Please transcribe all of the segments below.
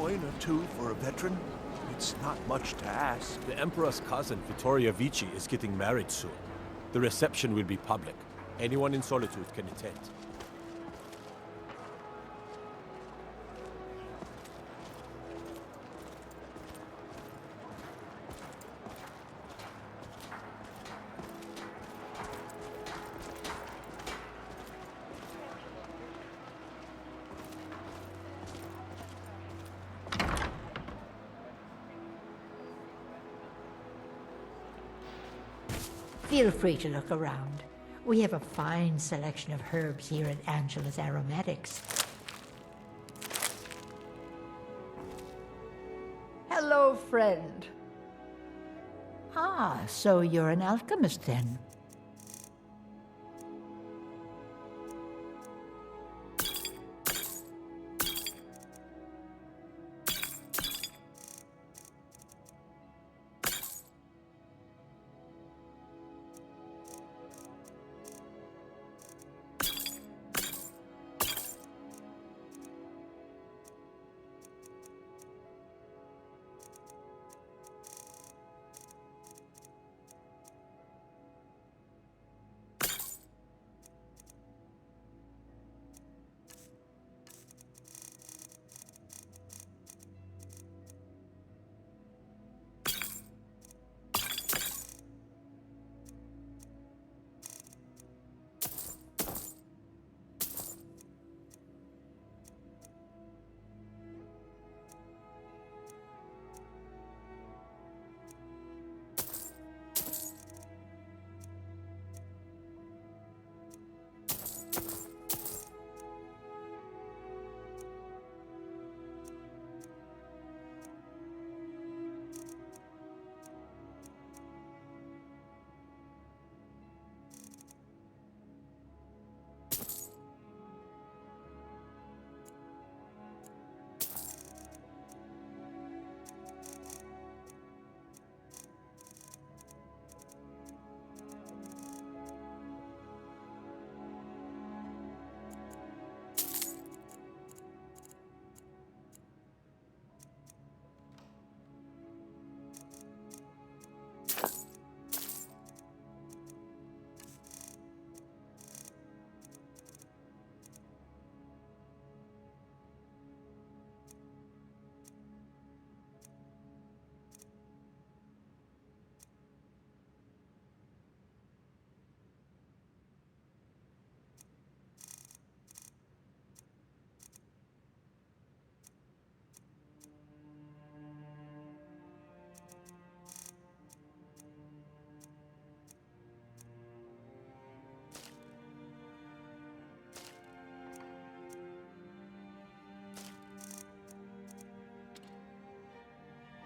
coin or two for a veteran? It's not much to ask. The Emperor's cousin, Vittoria Vici, is getting married soon. The reception will be public. Anyone in Solitude can attend. Feel free to look around. We have a fine selection of herbs here at Angela's Aromatics. Hello, friend. Ah, so you're an alchemist then?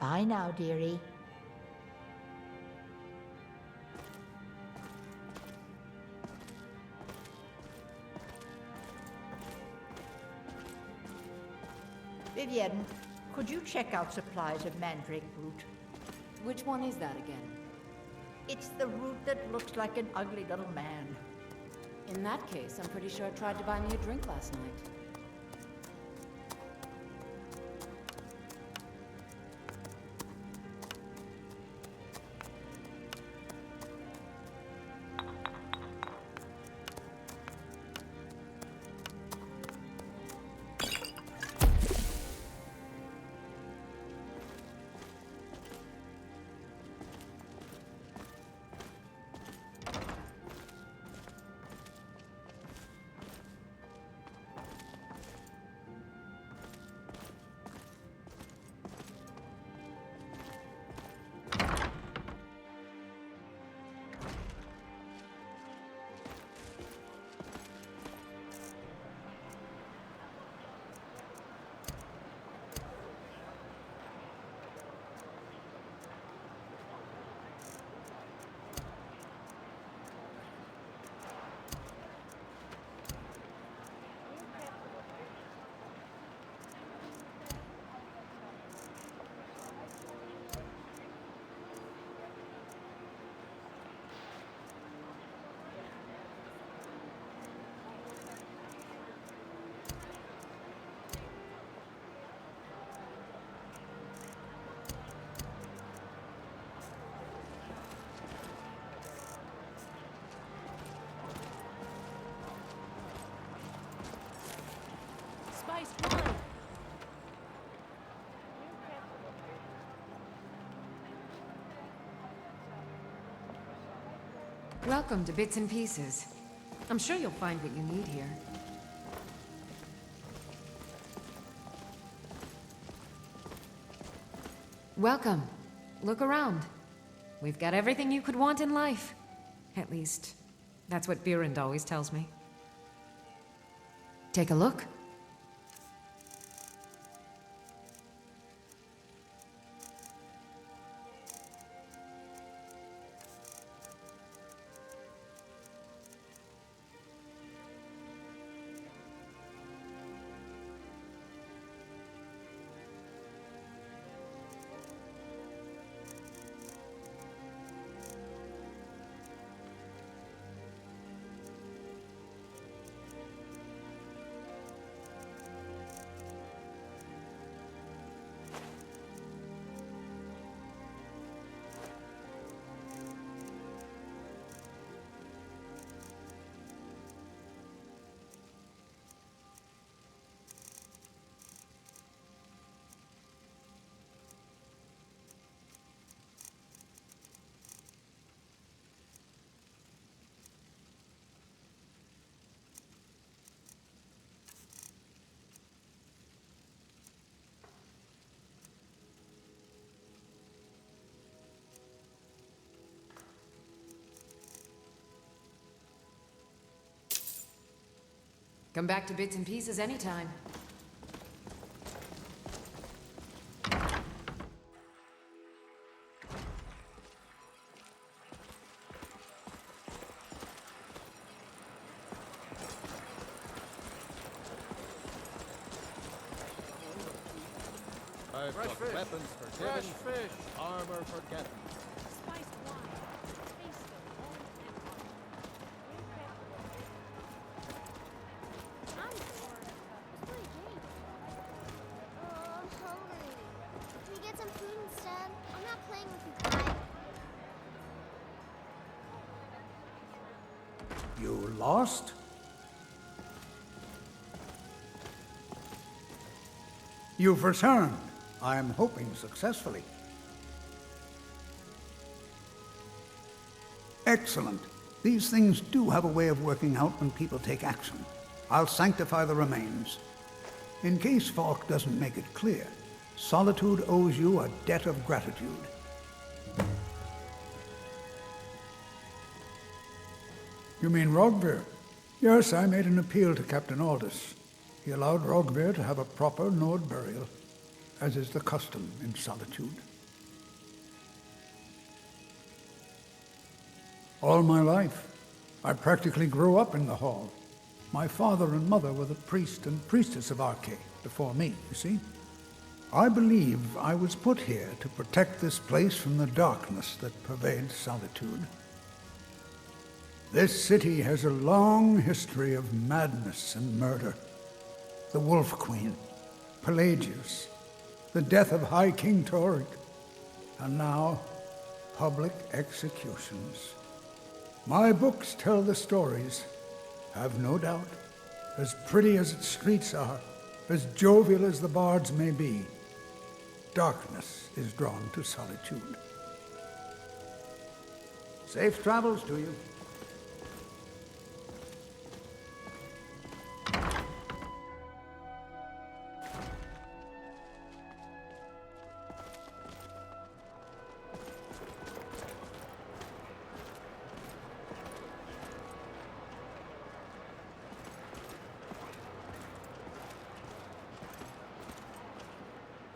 Bye now, dearie. Vivienne, could you check out supplies of mandrake root? Which one is that again? It's the root that looks like an ugly little man. In that case, I'm pretty sure it tried to buy me a drink last night. Welcome to Bits and Pieces. I'm sure you'll find what you need here. Welcome. Look around. We've got everything you could want in life. At least, that's what Birand always tells me. Take a look. Come back to Bits and Pieces anytime. I've got weapons for Fresh fish. Armor for Captain. Spiced wine. Taste of old and I'm bored. Let's play a game. Oh, I'm hungry. Can we get some food instead? I'm not playing with you, guys. You lost? You've returned. I am hoping successfully. Excellent. These things do have a way of working out when people take action. I'll sanctify the remains. In case Falk doesn't make it clear, Solitude owes you a debt of gratitude. You mean Rogvir? Yes, I made an appeal to Captain Aldous. He allowed Rogvir to have a proper Nord burial, as is the custom in Solitude. All my life, I practically grew up in the hall. My father and mother were the priest and priestess of Arche before me, you see. I believe I was put here to protect this place from the darkness that pervades Solitude. This city has a long history of madness and murder. The Wolf Queen, Pelagius, the death of High King Torrik, and now public executions. My books tell the stories, have no doubt, as pretty as its streets are, as jovial as the bards may be. Darkness is drawn to Solitude. Safe travels to you.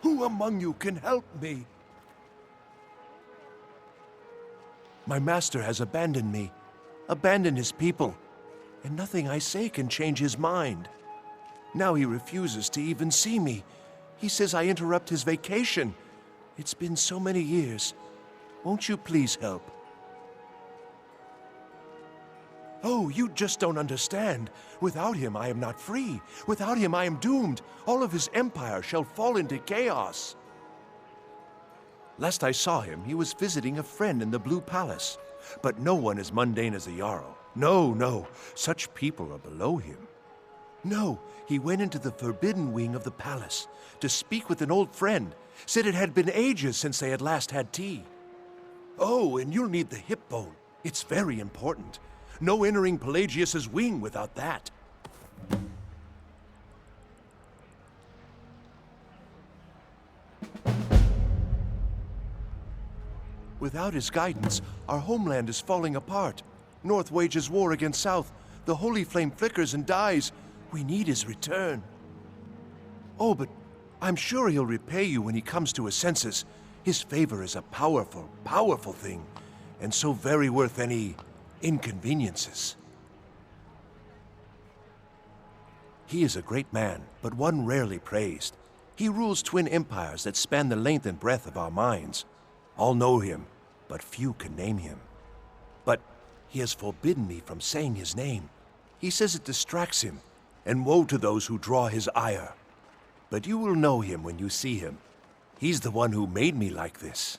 Who among you can help me? My master has abandoned me, abandoned his people, and nothing I say can change his mind. Now he refuses to even see me. He says I interrupt his vacation. It's been so many years. Won't you please help? Oh, you just don't understand. Without him, I am not free. Without him, I am doomed. All of his empire shall fall into chaos. Last I saw him, he was visiting a friend in the Blue Palace. But no one as mundane as the Jarl. No, no, such people are below him. No, he went into the forbidden wing of the palace to speak with an old friend. Said it had been ages since they had last had tea. Oh, and you'll need the hip bone. It's very important. No entering Pelagius's wing without that. Without his guidance, our homeland is falling apart. North wages war against South. The holy flame flickers and dies. We need his return. Oh, but I'm sure he'll repay you when he comes to his senses. His favor is a powerful, powerful thing, and so very worth any inconveniences. He is a great man, but one rarely praised. He rules twin empires that span the length and breadth of our minds. All know him, but few can name him. But he has forbidden me from saying his name. He says it distracts him, and woe to those who draw his ire. But you will know him when you see him. He's the one who made me like this.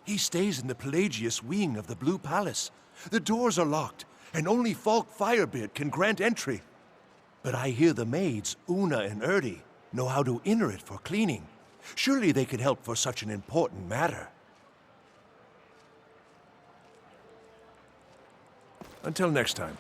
He stays in the Pelagius wing of the Blue Palace. The doors are locked, and only Falk Firebeard can grant entry. But I hear the maids, Una and Erdi, know how to enter it for cleaning. Surely they could help for such an important matter. Until next time.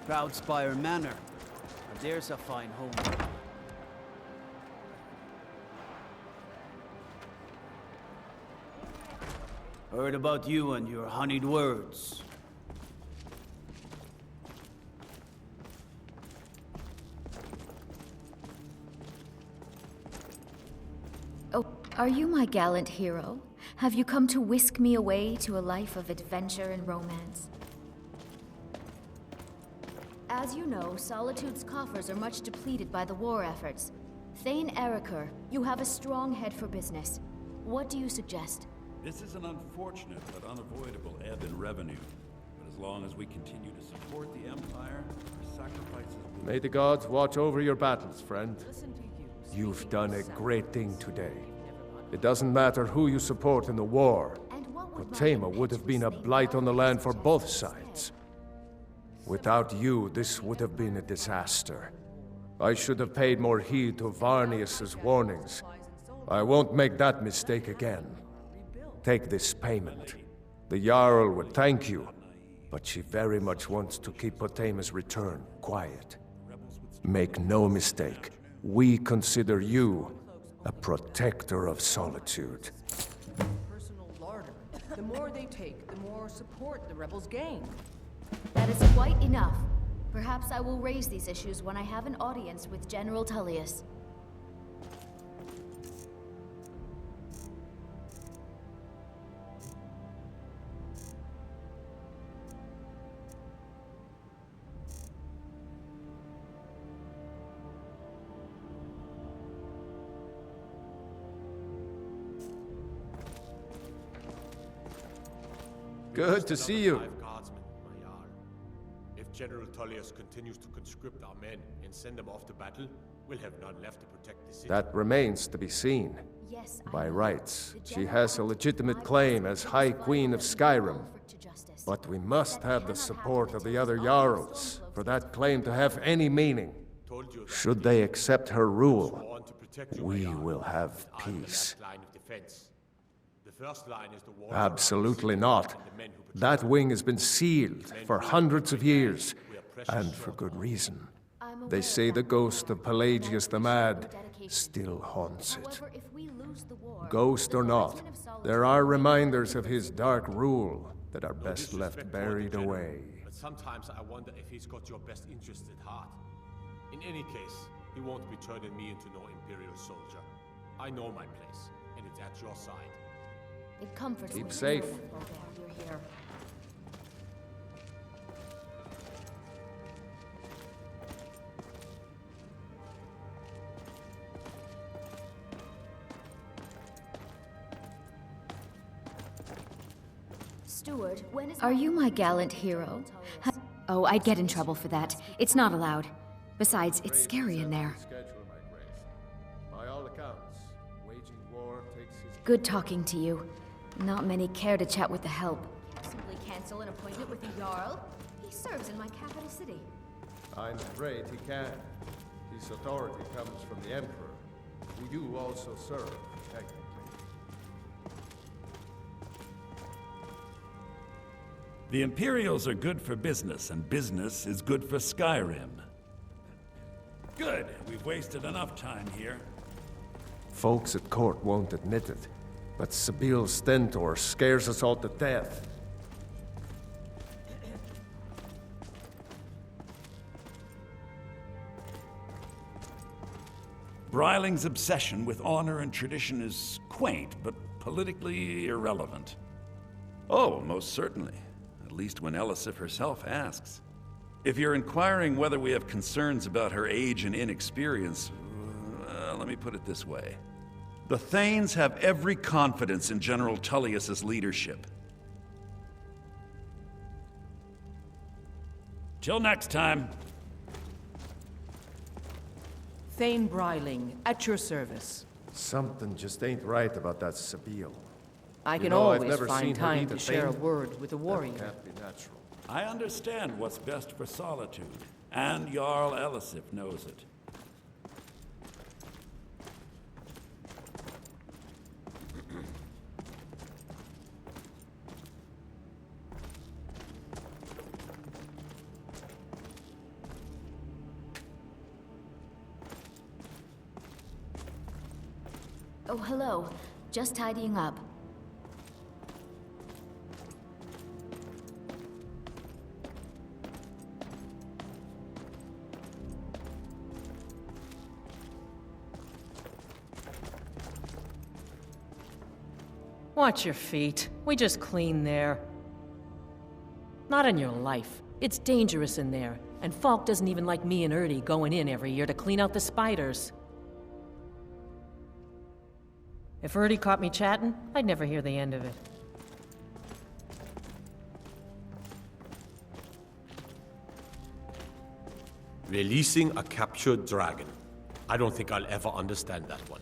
Proudspire Manor. There's a fine home. Heard about you and your honeyed words. Oh, are you my gallant hero? Have you come to whisk me away to a life of adventure and romance? As you know, Solitude's coffers are much depleted by the war efforts. Thane Erikur, you have a strong head for business. What do you suggest? This is an unfortunate but unavoidable ebb in revenue. But as long as we continue to support the Empire, our sacrifices will... May the gods watch over your battles, friend. You've done a great thing today. It doesn't matter who you support in the war. Potema would have been a blight on the land for both sides. Without you, this would have been a disaster. I should have paid more heed to Varnius's warnings. I won't make that mistake again. Take this payment. The Jarl would thank you, but she very much wants to keep Potema's return quiet. Make no mistake, we consider you a protector of Solitude. Personal larder. The more they take, the more support the rebels gain. That is quite enough. Perhaps I will raise these issues when I have an audience with General Tullius. Good to see you. If General Tullius continues to conscript our men and send them off to battle, we'll have none left to protect the city. That remains to be seen. Yes, by rights, she has a legitimate claim as High Queen of Skyrim. But we must have the support of the other Jarls for that claim to have any meaning. Should they accept her rule, we will have peace. Absolutely not. That wing has been sealed for hundreds of years, and for good reason. They say the ghost of Pelagius the Mad still haunts it. Ghost or not, there are reminders of his dark rule that are best left buried away. But sometimes I wonder if he's got your best interests at heart. In any case, he won't be turning me into no Imperial soldier. I know my place, and it's at your side. It comforts me. Keep safe. You're here. Steward, when is... Are you my gallant hero? Oh, I'd get in trouble for that. It's not allowed. Besides, it's scary in there. By all accounts, waging war takes his... Good talking to you. Not many care to chat with the help. Simply cancel an appointment with the Jarl? He serves in my capital city. I'm afraid he can. His authority comes from the Emperor, who you also serve, technically. The Imperials are good for business, and business is good for Skyrim. Good. We've wasted enough time here. Folks at court won't admit it, but Sabil Stentor scares us all to death. Bryling's obsession with honor and tradition is quaint, but politically irrelevant. Oh, most certainly. At least when Elisif herself asks. If you're inquiring whether we have concerns about her age and inexperience, let me put it this way. The Thanes have every confidence in General Tullius's leadership. Till next time. Thane Bryling, at your service. Something just ain't right about that Sabil. I can I've always never seen find her time eat to a share a thing. word with a warrior. That can't be natural. I understand what's best for Solitude, and Jarl Elisif knows it. Oh, hello. Just tidying up. Watch your feet. We just cleaned there. Not in your life. It's dangerous in there, and Falk doesn't even like me and Erdy going in every year to clean out the spiders. If Erdy caught me chatting, I'd never hear the end of it. Releasing a captured dragon. I don't think I'll ever understand that one.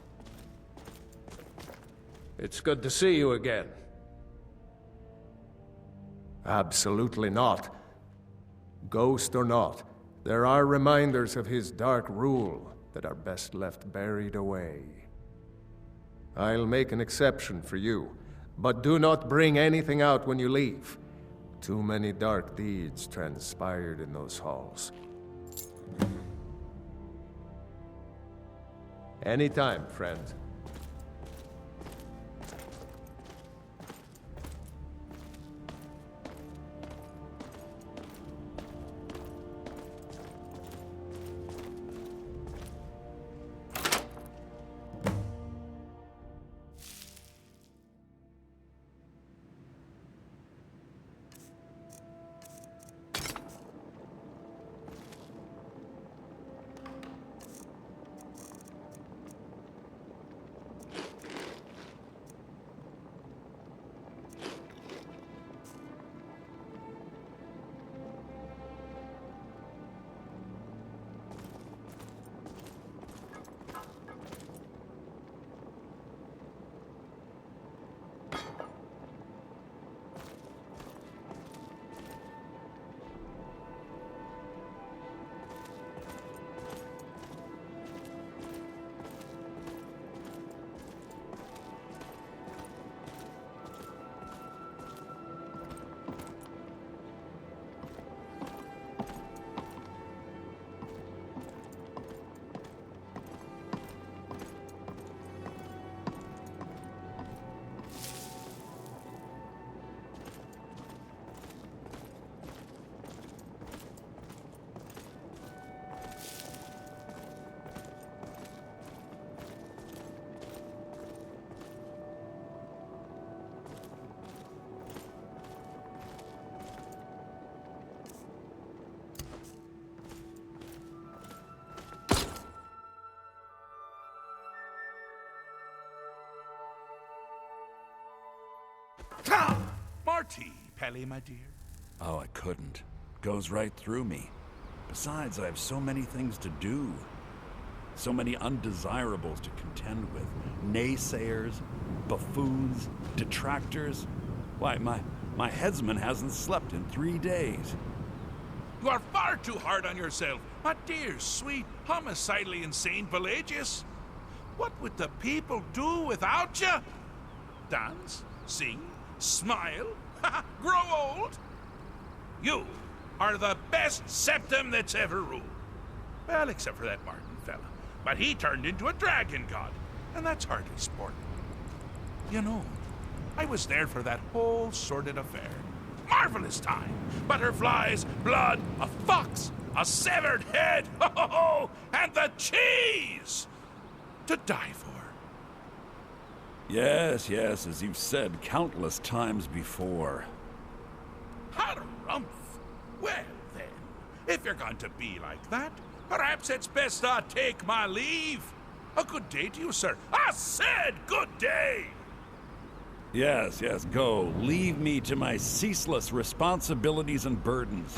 It's good to see you again. Absolutely not. Ghost or not, there are reminders of his dark rule that are best left buried away. I'll make an exception for you, but do not bring anything out when you leave. Too many dark deeds transpired in those halls. Anytime, friend. Marty! Pelly, my dear? Oh, I couldn't. Goes right through me. Besides, I have so many things to do. So many undesirables to contend with. Naysayers, buffoons, detractors. Why, my headsman hasn't slept in 3 days. You are far too hard on yourself, my dear, sweet, homicidally insane Pelagius. What would the people do without you? Dance, sing, smile, grow old? You are the best septum that's ever ruled. Well, except for that Martin fella. But he turned into a dragon god, and that's hardly sport. You know, I was there for that whole sordid affair. Marvelous time. Butterflies, blood, a fox, a severed head, and the cheese to die for. Yes, as you've said countless times before. Harumph. Well, then, if you're going to be like that, perhaps it's best I take my leave. A good day to you, sir. I said good day! Yes, go. Leave me to my ceaseless responsibilities and burdens.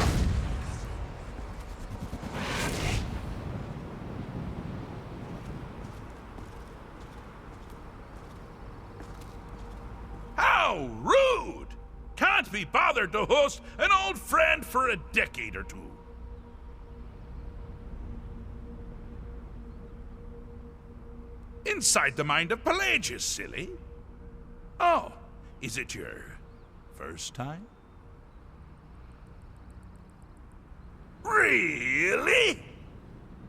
How rude! Can't be bothered to host an old friend for a decade or two. Inside the mind of Pelagius, silly. Oh, is it your first time? Really?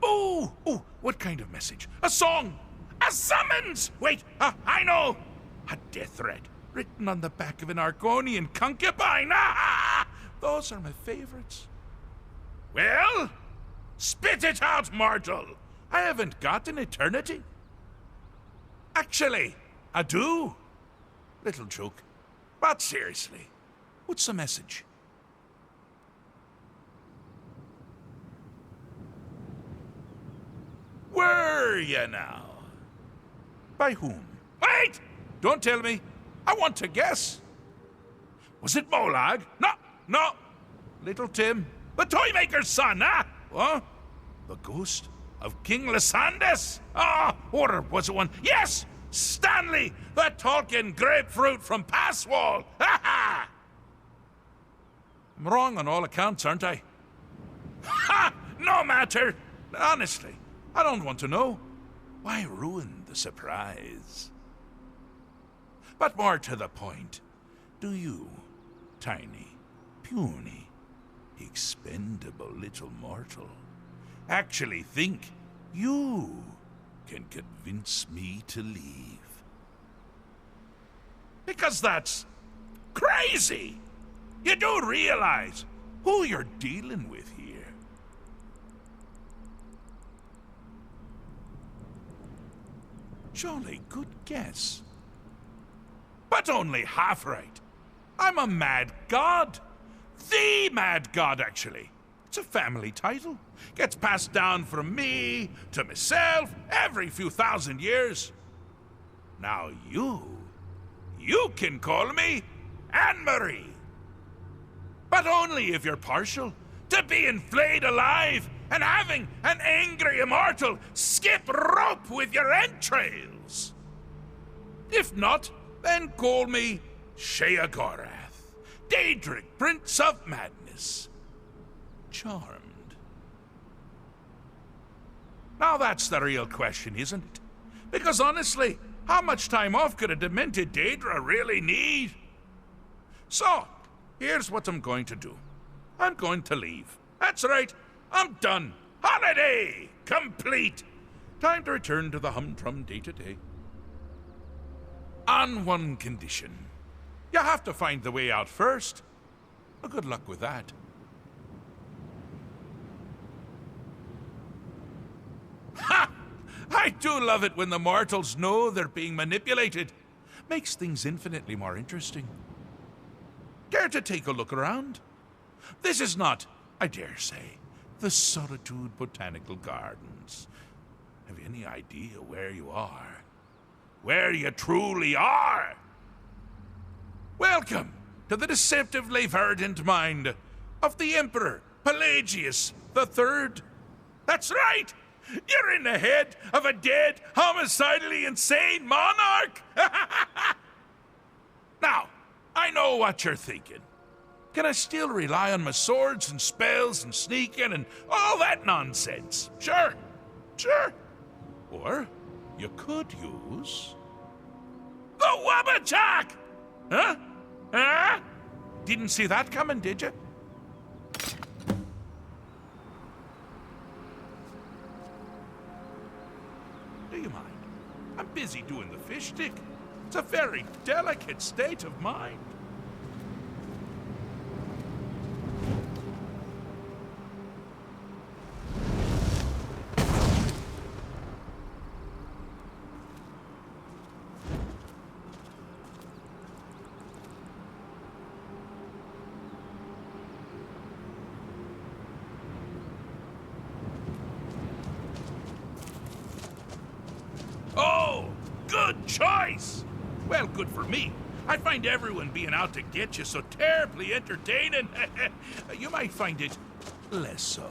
Oh, what kind of message? A song? A summons? Wait, I know! A death threat written on the back of an Argonian concubine. Those are my favorites. Well, spit it out, mortal. I haven't got an eternity. Actually, I do. Little joke. But seriously, what's the message? Were you now? By whom? Wait! Don't tell me. I want to guess. Was it Molag? No. Little Tim, the Toymaker's son, huh? What? The ghost of King Lysandas? Or was it one? Yes! Stanley, the talking grapefruit from Passwall! Ha ha! I'm wrong on all accounts, aren't I? Ha! No matter! Honestly, I don't want to know. Why ruin the surprise? But more to the point, do you, tiny, puny, expendable little mortal, actually think you can convince me to leave? Because that's crazy! You do realize who you're dealing with here. Jolly good guess. But only half right. I'm a mad god. The mad god, actually. It's a family title. Gets passed down from me to myself every few thousand years. Now you can call me Anne-Marie. But only if you're partial to being flayed alive and having an angry immortal skip rope with your entrails. If not, then call me Sheogorath, Daedric, Prince of Madness. Charmed. Now that's the real question, isn't it? Because honestly, how much time off could a demented Daedra really need? So, here's what I'm going to do. I'm going to leave. That's right, I'm done. Holiday complete. Time to return to the humdrum day-to-day. On one condition. You have to find the way out first. Well, good luck with that. Ha! I do love it when the mortals know they're being manipulated. Makes things infinitely more interesting. Care to take a look around? This is not, I dare say, the Solitude Botanical Gardens. Have you any idea where you are? Where you truly are? Welcome to the deceptively verdant mind of the Emperor Pelagius III. That's right! You're in the head of a dead, homicidally insane monarch! Now, I know what you're thinking. Can I still rely on my swords and spells and sneaking and all that nonsense? Sure, sure. Or you could use the Wabachak! Huh? Huh? Didn't see that coming, did you? Do you mind? I'm busy doing the fish stick. It's a very delicate state of mind. Oh, good choice! Well, good for me. I find everyone being out to get you so terribly entertaining. You might find it less so.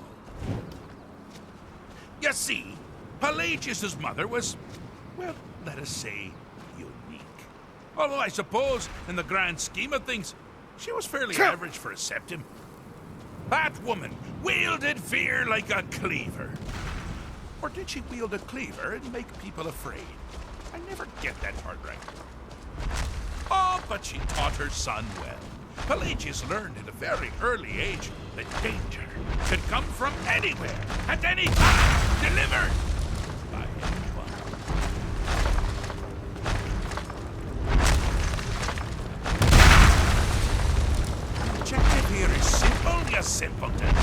You see, Pelagius's mother was, well, let us say, unique. Although I suppose, in the grand scheme of things, she was fairly average for a septim. That woman wielded fear like a cleaver. Or did she wield a cleaver and make people afraid? I never get that part right. Oh, but she taught her son well. Pelagius learned at a very early age that danger could come from anywhere, at any time, delivered by anyone. Objective here is simple, you simpleton.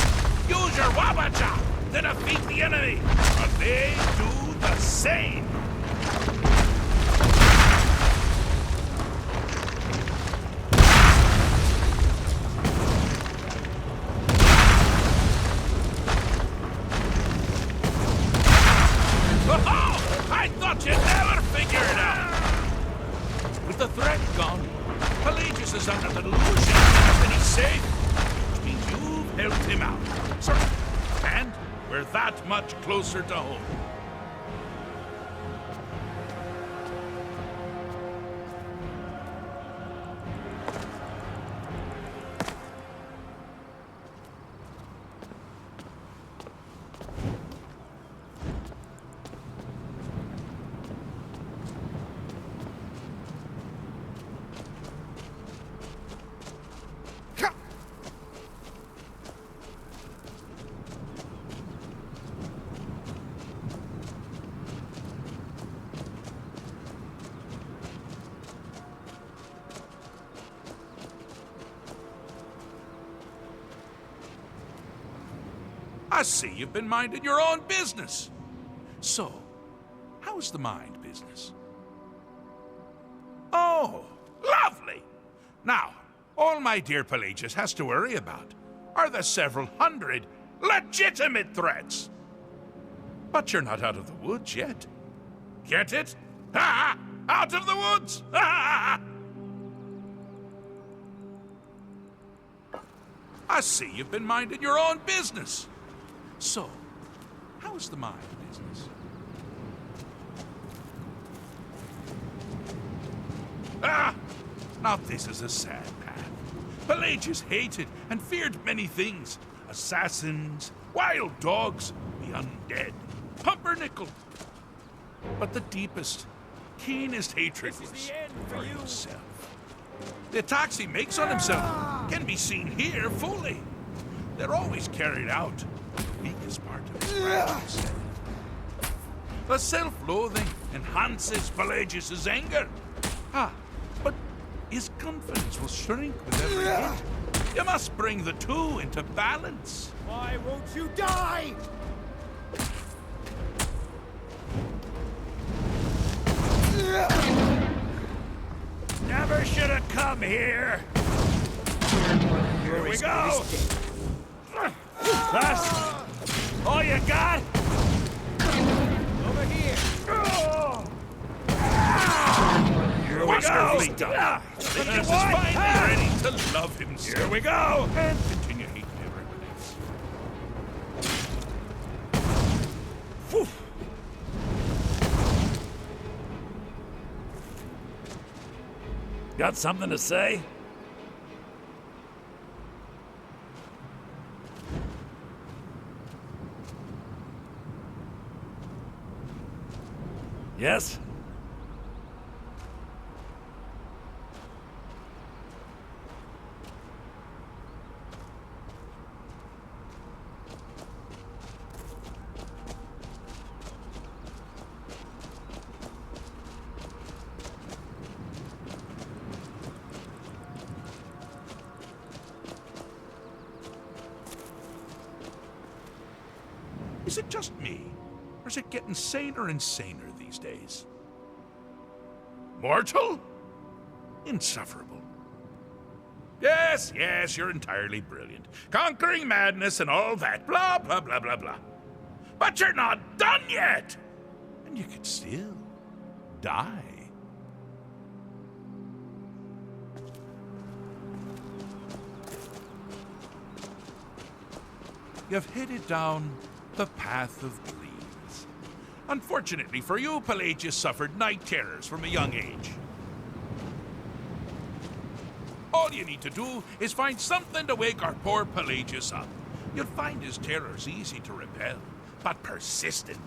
Use your Wabacha to defeat the enemy, or they do the same. Oh, I thought you'd never figure it out. With the threat gone, Pelagius is under the delusion that he's safe, which means you've helped him out. Sir, and we're that much closer to home. I see you've been minding your own business. So, how's the mind business? Oh, lovely! Now, all my dear Pelagius has to worry about are the several hundred legitimate threats. But you're not out of the woods yet. Get it? Ha! Out of the woods! Ha! I see you've been minding your own business. So, how's the mind business? Ah! Now this is a sad path. Pelagius hated and feared many things. Assassins, wild dogs, the undead, pumpernickel. But the deepest, keenest hatred was for himself. The attacks he makes on himself can be seen here fully. They're always carried out. Weakest part of his the self-loathing enhances Pelagius's anger. Ah, but his confidence will shrink with every hit. You must bring the two into balance. Why won't you die? Never should have come here. Here we go. That's all you got? Over here. Here we Wonderfully done. Pelagius is finally ready to love himself. Here we go! And continue hating everyone else. Phew. Got something to say? Yes? Is it just me? Or is it getting saner and saner these days? Mortal? Insufferable. Yes, yes, you're entirely brilliant. Conquering madness and all that. Blah, blah, blah, blah, blah. But you're not done yet! And you could still die. You've headed down the path of dreams. Unfortunately for you, Pelagius suffered night terrors from a young age. All you need to do is find something to wake our poor Pelagius up. You'll find his terrors easy to repel, but persistent.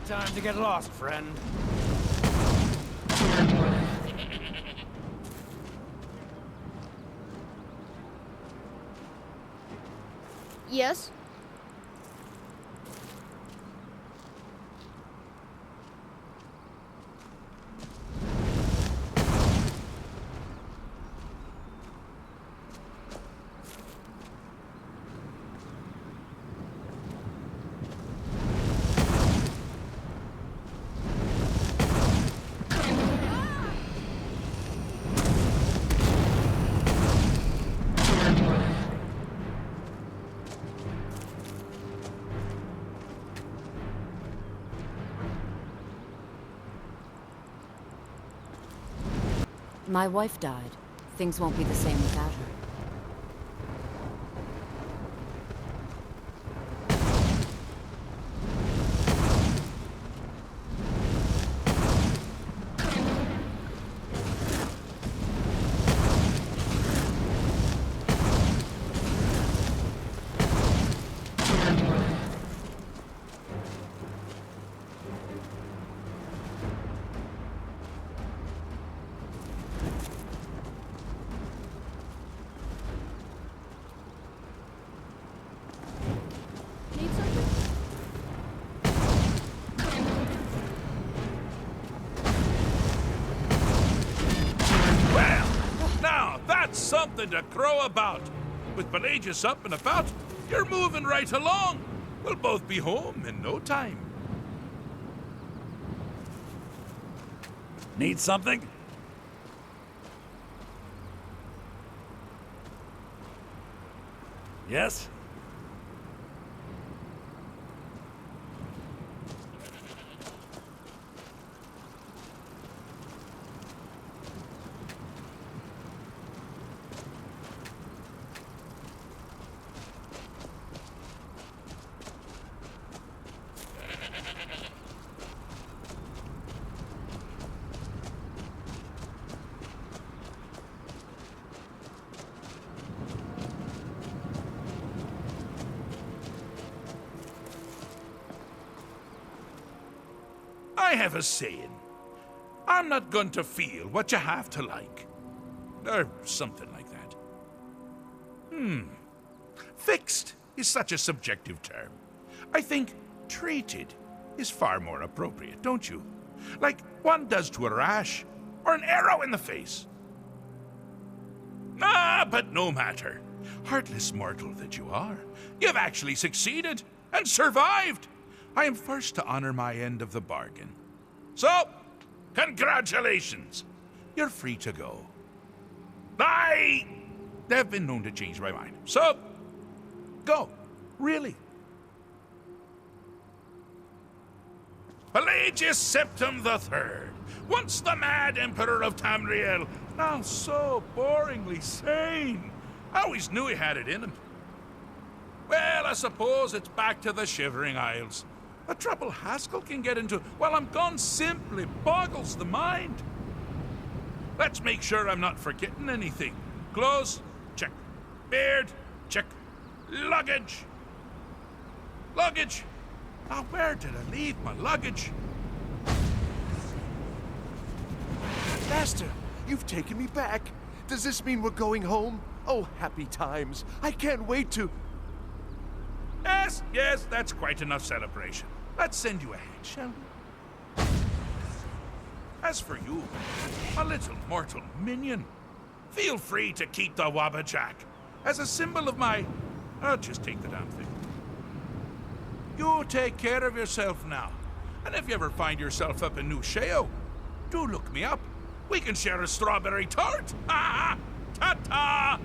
Time to get lost, friend. Yes? My wife died. Things won't be the same without her. Need something? Well, now that's something to crow about. With Pelagius up and about, you're moving right along. We'll both be home in no time. Need something? Yes? I have a saying. I'm not going to feel what you have to like. Or something like that. Fixed is such a subjective term. I think treated is far more appropriate, don't you? Like one does to a rash, or an arrow in the face. Ah, but no matter. Heartless mortal that you are, you've actually succeeded and survived. I am first to honor my end of the bargain. So, congratulations. You're free to go. I have been known to change my mind. So, go. Really. Pelagius Septim III, once the mad Emperor of Tamriel, now so boringly sane. I always knew he had it in him. Well, I suppose it's back to the Shivering Isles. The trouble Haskell can get into while I'm gone simply boggles the mind. Let's make sure I'm not forgetting anything. Clothes? Check. Beard? Check. Luggage? Luggage? Now, where did I leave my luggage? Master, you've taken me back. Does this mean we're going home? Oh, happy times. I can't wait to... Yes, that's quite enough celebration. Let's send you ahead, shall we? As for you, a little mortal minion, feel free to keep the Wabbajack as a symbol of my... just take the damn thing. You take care of yourself now. And if you ever find yourself up in New Sheo, do look me up. We can share a strawberry tart. Ha! Ta-ta!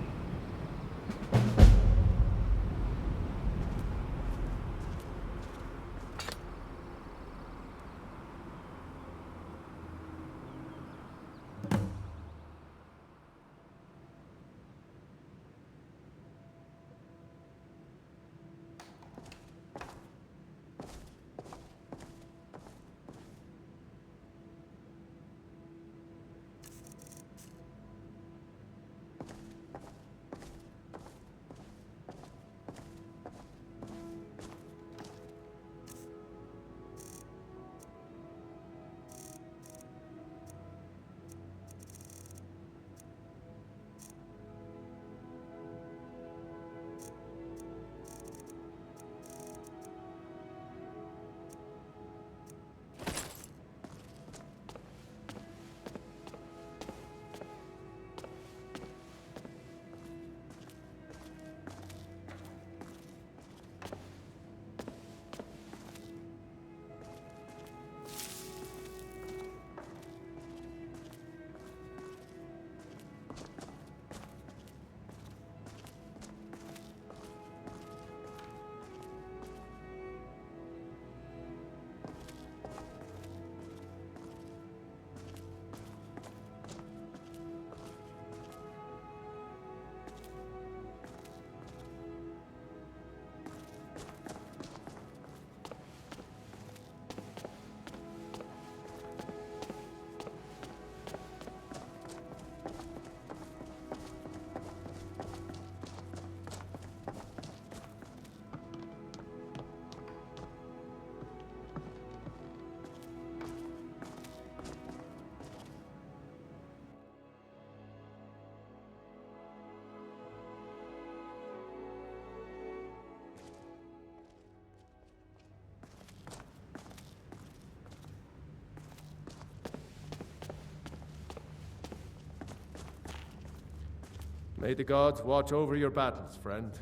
May the gods watch over your battles, friend.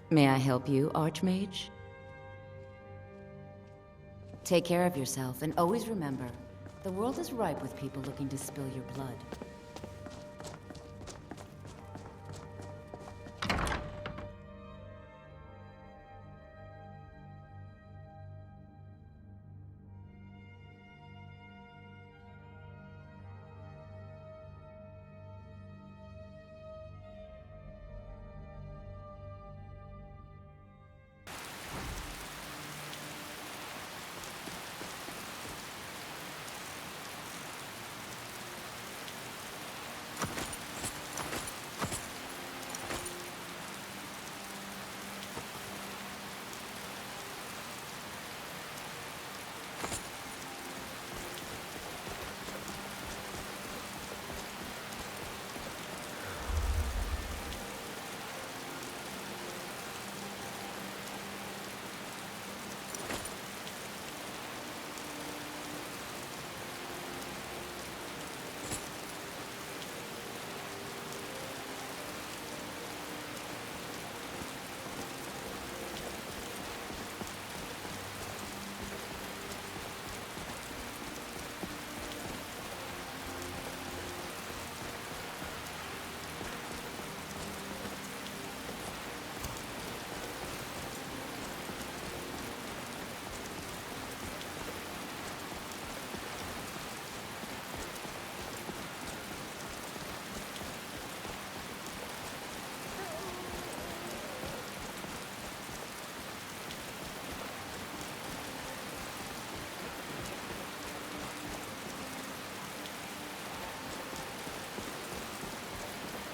May I help you, Archmage? Take care of yourself, and always remember, the world is ripe with people looking to spill your blood.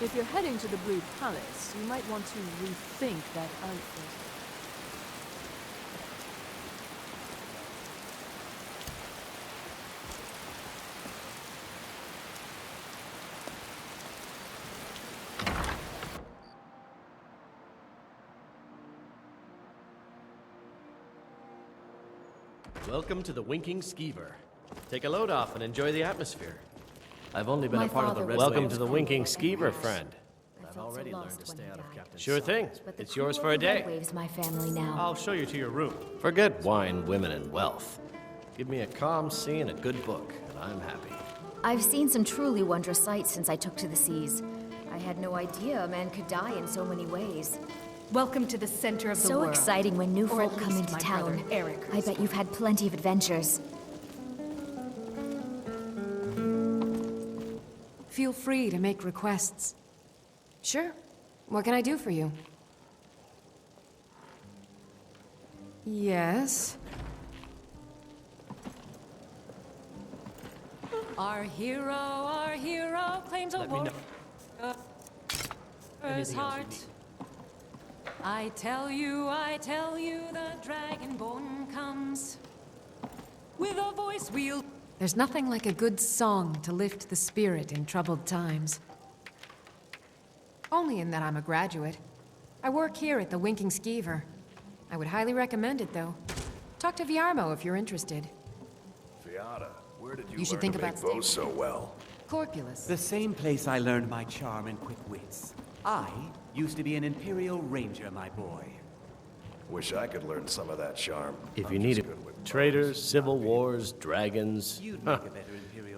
If you're heading to the Blue Palace, you might want to rethink that outfit. Welcome to the Winking Skeever. Take a load off and enjoy the atmosphere. I've only been a part of the Red Welcome to the Winking Skeever, friend. I've already learned to stay out of Captain's Sure thing. It's yours for a day. Waves my family now. I'll show you to your room. Forget wine, women, and wealth. Give me a calm sea and a good book, and I'm happy. I've seen some truly wondrous sights since I took to the seas. I had no idea a man could die in so many ways. Welcome to the center of the world. So exciting when new Or at folk come least into my town. brother Eric. I bet you've had plenty of adventures. Feel free to make requests. Sure. What can I do for you? Yes. Our hero claims a Let me war. know. His Anything else you heart. need? I tell you, the dragonborn comes. With a voice we'll... There's nothing like a good song to lift the spirit in troubled times. Only in that I'm a graduate. I work here at the Winking Skeever. I would highly recommend it, though. Talk to Viarmo if you're interested. Fiata, where did you, You should learn think to about make bows so well? Corpulus. The same place I learned my charm and quick wits. I used to be an Imperial Ranger, my boy. Wish I could learn some of that charm. If I'm you need just it, good with traitors, civil wars, dragons. Huh.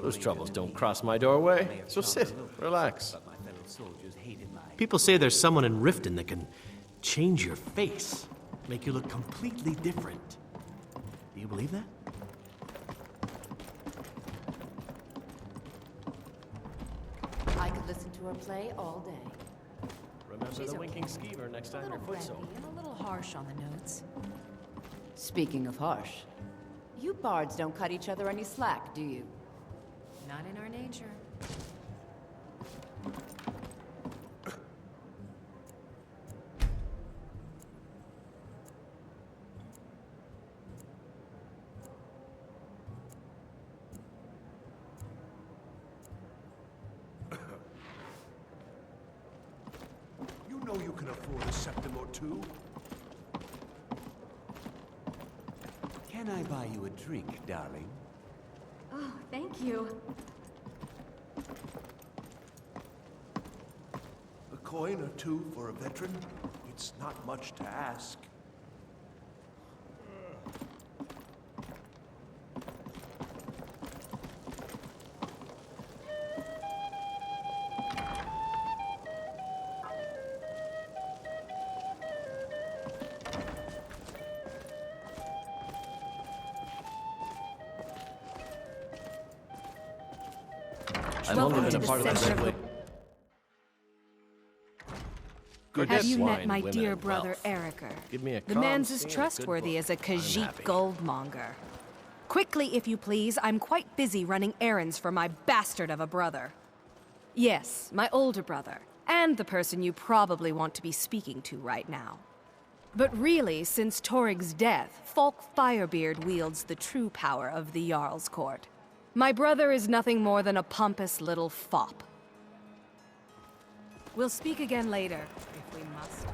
Those troubles don't cross my doorway. So sit, relax. People say there's someone in Riften that can change your face, make you look completely different. Do you believe that? I could listen to her play all day. Remember She's the Winking okay. Skeever next A time your little foot's breathy open. and a little harsh on the notes. Speaking of harsh, you bards don't cut each other any slack, do you? Not in our nature. You know you can afford a septim or two. Can I buy you a drink, darling? Oh, thank you. A coin or two for a veteran? It's not much to ask. I've only been a part of the Red Wing. Have you met wine, my women, dear and brother wealth. Eriker? Give me a The calm man's scene as and a good trustworthy book. as a I'm Khajiit happy. goldmonger. Quickly, if you please, I'm quite busy running errands for my bastard of a brother. Yes, my older brother, and the person you probably want to be speaking to right now. But really, since Torig's death, Falk Firebeard wields the true power of the Jarl's Court. My brother is nothing more than a pompous little fop. We'll speak again later, if we must.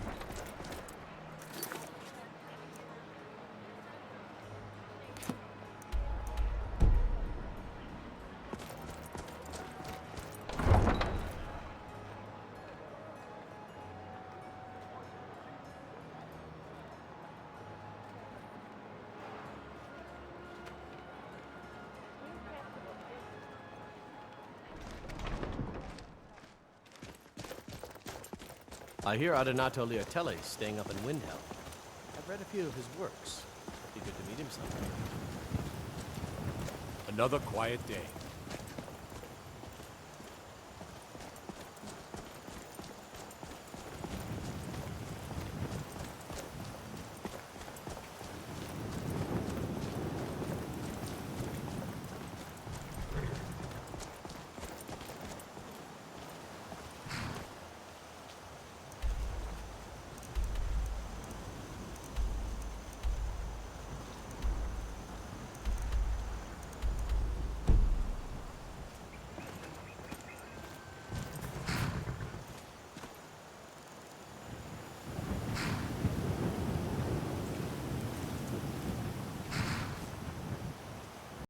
I hear Adonato Leotelli is staying up in Windhelm. I've read a few of his works. Be good to meet him sometime. Another quiet day.